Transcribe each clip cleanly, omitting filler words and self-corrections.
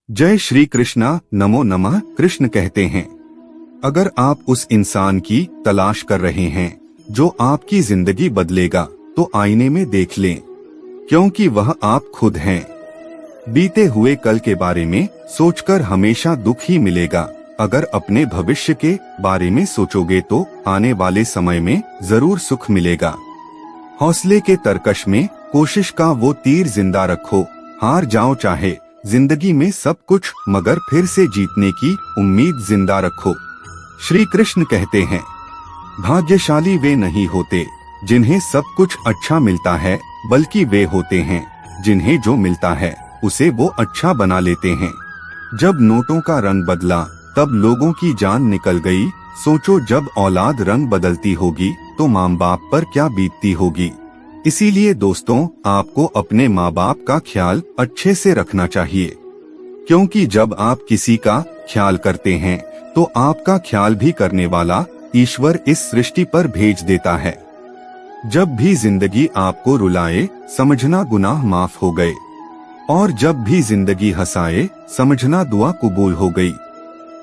जय श्री कृष्णा। नमो नमः। कृष्ण कहते हैं, अगर आप उस इंसान की तलाश कर रहे हैं जो आपकी जिंदगी बदलेगा तो आईने में देख लें, क्योंकि वह आप खुद हैं। बीते हुए कल के बारे में सोचकर हमेशा दुख ही मिलेगा। अगर अपने भविष्य के बारे में सोचोगे तो आने वाले समय में जरूर सुख मिलेगा। हौसले के तरकश में कोशिश का वो तीर जिंदा रखो। हार जाओ चाहे जिंदगी में सब कुछ, मगर फिर से जीतने की उम्मीद जिंदा रखो। श्री कृष्ण कहते हैं, भाग्यशाली वे नहीं होते जिन्हें सब कुछ अच्छा मिलता है, बल्कि वे होते हैं जिन्हें जो मिलता है उसे वो अच्छा बना लेते हैं। जब नोटों का रंग बदला तब लोगों की जान निकल गई। सोचो जब औलाद रंग बदलती होगी तो माँ बाप पर क्या बीतती होगी। इसीलिए दोस्तों, आपको अपने माँ बाप का ख्याल अच्छे से रखना चाहिए, क्योंकि जब आप किसी का ख्याल करते हैं तो आपका ख्याल भी करने वाला ईश्वर इस सृष्टि पर भेज देता है। जब भी जिंदगी आपको रुलाए समझना गुनाह माफ हो गए, और जब भी जिंदगी हंसाए समझना दुआ कबूल हो गई।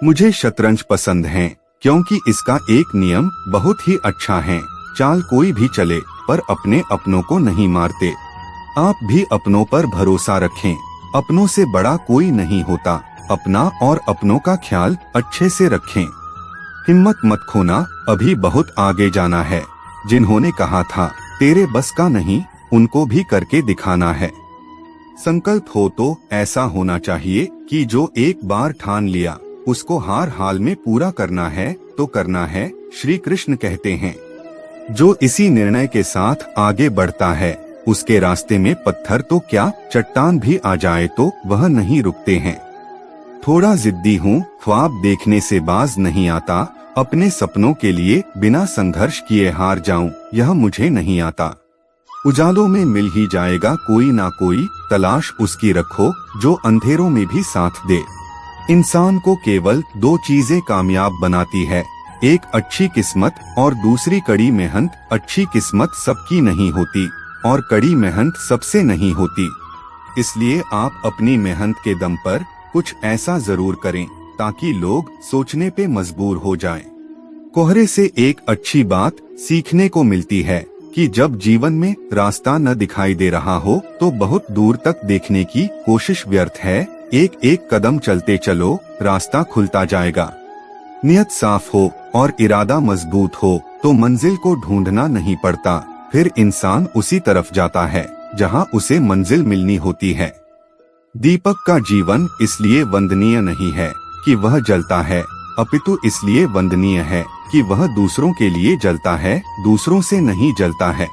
मुझे शतरंज पसंद है क्योंकि इसका एक नियम बहुत ही अच्छा है, चाल कोई भी चले पर अपने अपनों को नहीं मारते। आप भी अपनों पर भरोसा रखें, अपनों से बड़ा कोई नहीं होता। अपना और अपनों का ख्याल अच्छे से रखें। हिम्मत मत खोना, अभी बहुत आगे जाना है। जिन्होंने कहा था तेरे बस का नहीं, उनको भी करके दिखाना है। संकल्प हो तो ऐसा होना चाहिए कि जो एक बार ठान लिया उसको हर हाल में पूरा करना है तो करना है। श्री कृष्ण कहते हैं, जो इसी निर्णय के साथ आगे बढ़ता है उसके रास्ते में पत्थर तो क्या चट्टान भी आ जाए तो वह नहीं रुकते हैं। थोड़ा जिद्दी हूँ, ख्वाब देखने से बाज नहीं आता। अपने सपनों के लिए बिना संघर्ष किए हार जाऊं, यह मुझे नहीं आता। उजालों में मिल ही जाएगा कोई ना कोई, तलाश उसकी रखो जो अंधेरों में भी साथ दे। इंसान को केवल दो चीजें कामयाब बनाती है, एक अच्छी किस्मत और दूसरी कड़ी मेहनत। अच्छी किस्मत सबकी नहीं होती और कड़ी मेहनत सबसे नहीं होती। इसलिए आप अपनी मेहनत के दम पर कुछ ऐसा जरूर करें ताकि लोग सोचने पे मजबूर हो जाएं। कोहरे से एक अच्छी बात सीखने को मिलती है कि जब जीवन में रास्ता न दिखाई दे रहा हो तो बहुत दूर तक देखने की कोशिश व्यर्थ है। एक एक कदम चलते चलो, रास्ता खुलता जाएगा। नियत साफ हो और इरादा मजबूत हो तो मंजिल को ढूंढना नहीं पड़ता, फिर इंसान उसी तरफ जाता है जहां उसे मंजिल मिलनी होती है। दीपक का जीवन इसलिए वंदनीय नहीं है कि वह जलता है, अपितु इसलिए वंदनीय है कि वह दूसरों के लिए जलता है, दूसरों से नहीं जलता है।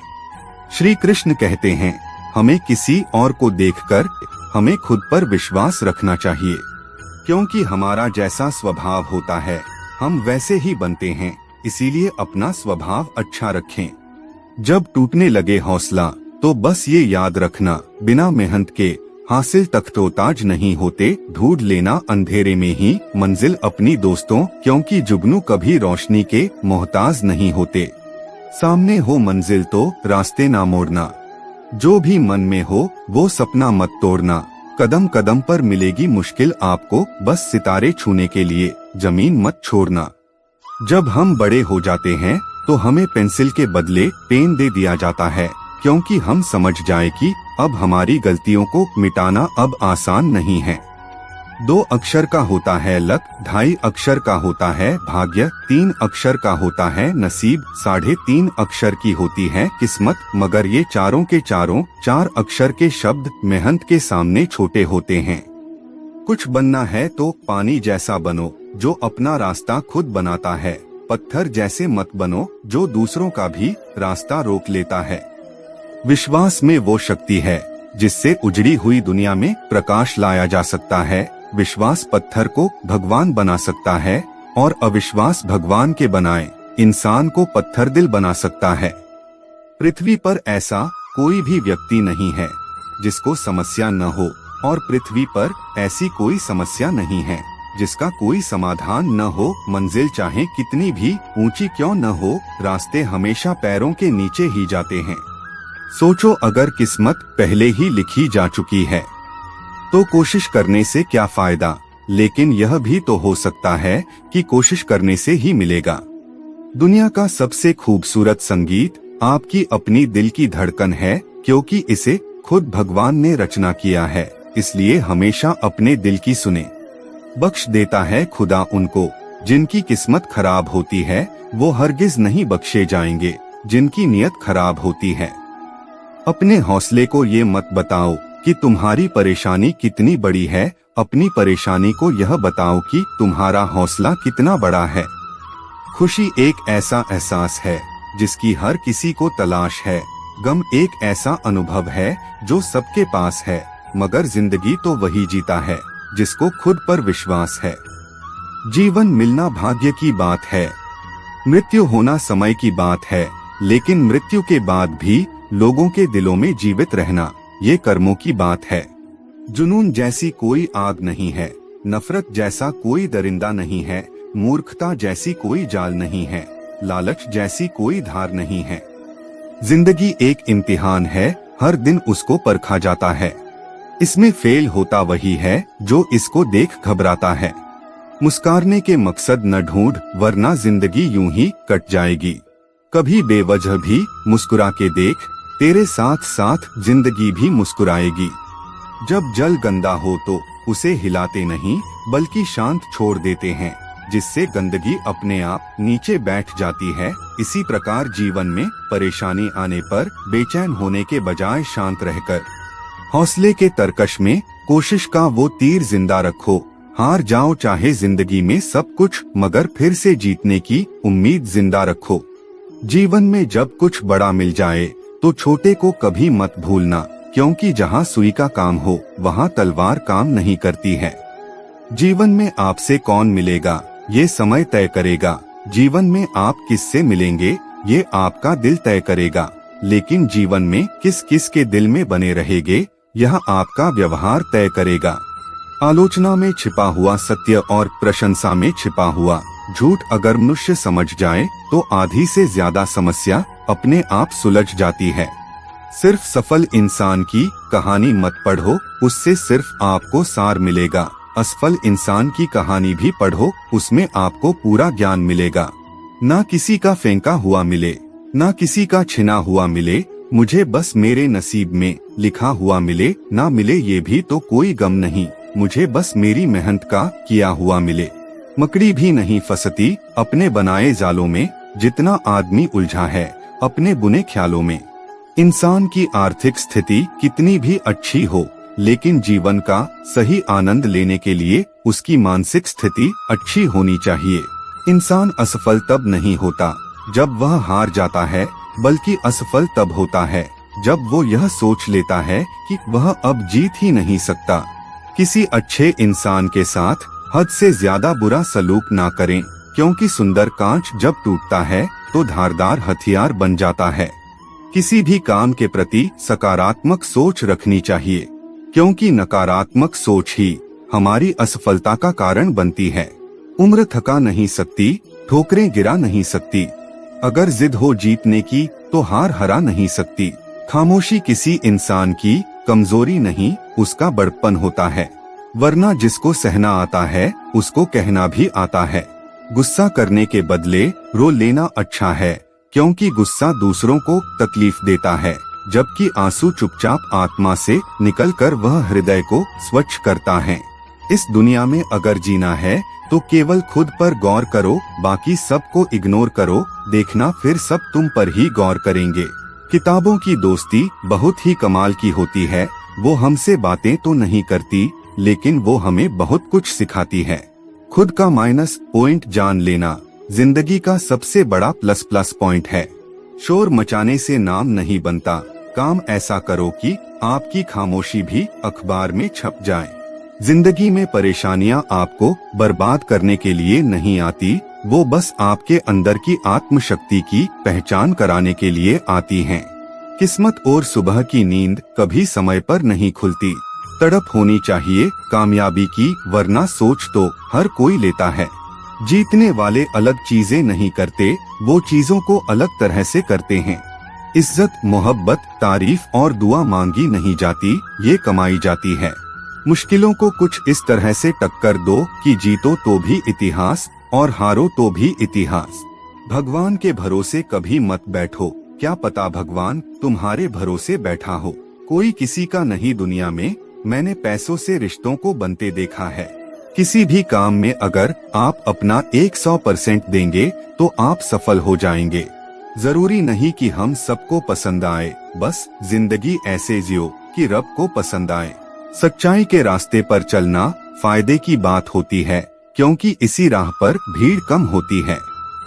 श्री कृष्ण कहते हैं, हमें किसी और को देखकर हमें खुद पर विश्वास रखना चाहिए, क्योंकि हमारा जैसा स्वभाव होता है हम वैसे ही बनते हैं। इसीलिए अपना स्वभाव अच्छा रखें। जब टूटने लगे हौसला तो बस ये याद रखना, बिना मेहनत के हासिल तख्तोताज नहीं होते। ढूंढ लेना अंधेरे में ही मंजिल अपनी दोस्तों, क्योंकि जुगनू कभी रोशनी के मोहताज नहीं होते। सामने हो मंजिल तो रास्ते ना मोड़ना, जो भी मन में हो वो सपना मत तोड़ना। कदम कदम पर मिलेगी मुश्किल आपको, बस सितारे छूने के लिए जमीन मत छोड़ना। जब हम बड़े हो जाते हैं तो हमें पेंसिल के बदले पेन दे दिया जाता है, क्योंकि हम समझ जाए कि अब हमारी गलतियों को मिटाना अब आसान नहीं है। 2 अक्षर का होता है लक, 2.5 अक्षर का होता है भाग्य, 3 अक्षर का होता है नसीब, 3.5 अक्षर की होती है किस्मत। मगर ये चारों के चारों 4 अक्षर के शब्द मेहनत के सामने छोटे होते हैं। कुछ बनना है तो पानी जैसा बनो जो अपना रास्ता खुद बनाता है। पत्थर जैसे मत बनो जो दूसरों का भी रास्ता रोक लेता है। विश्वास में वो शक्ति है जिससे उजड़ी हुई दुनिया में प्रकाश लाया जा सकता है। विश्वास पत्थर को भगवान बना सकता है और अविश्वास भगवान के बनाए इंसान को पत्थर दिल बना सकता है। पृथ्वी पर ऐसा कोई भी व्यक्ति नहीं है जिसको समस्या न हो, और पृथ्वी पर ऐसी कोई समस्या नहीं है जिसका कोई समाधान न हो। मंजिल चाहे कितनी भी ऊंची क्यों न हो, रास्ते हमेशा पैरों के नीचे ही जाते हैं। सोचो अगर किस्मत पहले ही लिखी जा चुकी है तो कोशिश करने से क्या फायदा, लेकिन यह भी तो हो सकता है कि कोशिश करने से ही मिलेगा। दुनिया का सबसे खूबसूरत संगीत आपकी अपनी दिल की धड़कन है, क्योंकि इसे खुद भगवान ने रचना किया है, इसलिए हमेशा अपने दिल की सुने। बख्श देता है खुदा उनको जिनकी किस्मत खराब होती है, वो हरगिज नहीं बख्शे जाएंगे जिनकी नियत खराब होती है। अपने हौसले को ये मत बताओ कि तुम्हारी परेशानी कितनी बड़ी है, अपनी परेशानी को यह बताओ कि तुम्हारा हौसला कितना बड़ा है। खुशी एक ऐसा एहसास है जिसकी हर किसी को तलाश है। गम एक ऐसा अनुभव है जो सबके पास है, मगर जिंदगी तो वही जीता है जिसको खुद पर विश्वास है। जीवन मिलना भाग्य की बात है, मृत्यु होना समय की बात है, लेकिन मृत्यु के बाद भी लोगों के दिलों में जीवित रहना ये कर्मों की बात है। जुनून जैसी कोई आग नहीं है, नफरत जैसा कोई दरिंदा नहीं है, मूर्खता जैसी कोई जाल नहीं है, लालच जैसी कोई धार नहीं है। जिंदगी एक इम्तिहान है, हर दिन उसको परखा जाता है। इसमें फेल होता वही है जो इसको देख घबराता है। मुस्कुराने के मकसद न ढूंढ, वरना जिंदगी यूं ही कट जाएगी। कभी बेवजह भी मुस्कुरा के देख, तेरे साथ साथ जिंदगी भी मुस्कुराएगी। जब जल गंदा हो तो उसे हिलाते नहीं, बल्कि शांत छोड़ देते हैं, जिससे गंदगी अपने आप नीचे बैठ जाती है। इसी प्रकार जीवन में परेशानी आने पर बेचैन होने के बजाय शांत रहकर हौसले के तरकश में कोशिश का वो तीर जिंदा रखो। हार जाओ चाहे जिंदगी में सब कुछ, मगर फिर से जीतने की उम्मीद जिंदा रखो। जीवन में जब कुछ बड़ा मिल जाए तो छोटे को कभी मत भूलना, क्योंकि जहाँ सुई का काम हो वहाँ तलवार काम नहीं करती है। जीवन में आपसे कौन मिलेगा ये समय तय करेगा, जीवन में आप किससे मिलेंगे ये आपका दिल तय करेगा, लेकिन जीवन में किस किस के दिल में बने रहेंगे यह आपका व्यवहार तय करेगा। आलोचना में छिपा हुआ सत्य और प्रशंसा में छिपा हुआ झूठ अगर मनुष्य समझ जाए तो आधी से ज्यादा समस्या अपने आप सुलझ जाती है। सिर्फ सफल इंसान की कहानी मत पढ़ो, उससे सिर्फ आपको सार मिलेगा। असफल इंसान की कहानी भी पढ़ो, उसमें आपको पूरा ज्ञान मिलेगा। ना किसी का फेंका हुआ मिले, ना किसी का छिना हुआ मिले, मुझे बस मेरे नसीब में लिखा हुआ मिले। ना मिले ये भी तो कोई गम नहीं, मुझे बस मेरी मेहनत का किया हुआ मिले। मकड़ी भी नहीं फंसती अपने बनाए जालों में, जितना आदमी उलझा है अपने बुने ख्यालों में। इंसान की आर्थिक स्थिति कितनी भी अच्छी हो, लेकिन जीवन का सही आनंद लेने के लिए उसकी मानसिक स्थिति अच्छी होनी चाहिए। इंसान असफल तब नहीं होता जब वह हार जाता है, बल्कि असफल तब होता है जब वो यह सोच लेता है कि वह अब जीत ही नहीं सकता। किसी अच्छे इंसान के साथ हद से ज्यादा बुरा सलूक ना करें, क्योंकि सुंदर कांच जब टूटता है तो धारदार हथियार बन जाता है। किसी भी काम के प्रति सकारात्मक सोच रखनी चाहिए, क्योंकि नकारात्मक सोच ही हमारी असफलता का कारण बनती है। उम्र थका नहीं सकती, ठोकरें गिरा नहीं सकती, अगर जिद हो जीतने की तो हार हरा नहीं सकती। खामोशी किसी इंसान की कमजोरी नहीं, उसका बड़प्पन होता है, वरना जिसको सहना आता है उसको कहना भी आता है। गुस्सा करने के बदले रो लेना अच्छा है, क्योंकि गुस्सा दूसरों को तकलीफ देता है, जबकि आंसू चुपचाप आत्मा से निकलकर वह हृदय को स्वच्छ करता है। इस दुनिया में अगर जीना है तो केवल खुद पर गौर करो, बाकी सबको इग्नोर करो, देखना फिर सब तुम पर ही गौर करेंगे। किताबों की दोस्ती बहुत ही कमाल की होती है, वो हमसे बातें तो नहीं करती, लेकिन वो हमें बहुत कुछ सिखाती है। खुद का माइनस पॉइंट जान लेना जिंदगी का सबसे बड़ा प्लस पॉइंट है। शोर मचाने से नाम नहीं बनता, काम ऐसा करो कि आपकी खामोशी भी अखबार में छप जाए। जिंदगी में परेशानियां आपको बर्बाद करने के लिए नहीं आती, वो बस आपके अंदर की आत्मशक्ति की पहचान कराने के लिए आती हैं। किस्मत और सुबह की नींद कभी समय पर नहीं खुलती। तड़प होनी चाहिए कामयाबी की, वरना सोच तो हर कोई लेता है। जीतने वाले अलग चीजें नहीं करते, वो चीजों को अलग तरह से करते हैं। इज्जत, मोहब्बत, तारीफ और दुआ मांगी नहीं जाती, ये कमाई जाती है। मुश्किलों को कुछ इस तरह से टक्कर दो कि जीतो तो भी इतिहास और हारो तो भी इतिहास। भगवान के भरोसे कभी मत बैठो, क्या पता भगवान तुम्हारे भरोसे बैठा हो। कोई किसी का नहीं दुनिया में, मैंने पैसों से रिश्तों को बनते देखा है। किसी भी काम में अगर आप अपना 100% देंगे तो आप सफल हो जाएंगे। जरूरी नहीं कि हम सबको पसंद आए, बस जिंदगी ऐसे जियो कि रब को पसंद आए। सच्चाई के रास्ते पर चलना फायदे की बात होती है, क्योंकि इसी राह पर भीड़ कम होती है।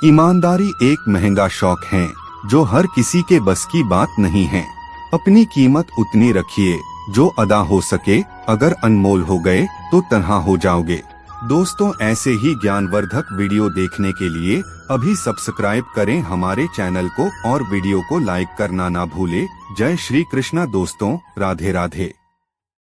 ईमानदारी एक महंगा शौक है जो हर किसी के बस की बात नहीं है। अपनी कीमत उतनी रखिए जो अदा हो सके, अगर अनमोल हो गए तो तन्हा हो जाओगे। दोस्तों, ऐसे ही ज्ञानवर्धक वीडियो देखने के लिए अभी सब्सक्राइब करें हमारे चैनल को और वीडियो को लाइक करना ना भूले। जय श्री कृष्णा दोस्तों, राधे राधे।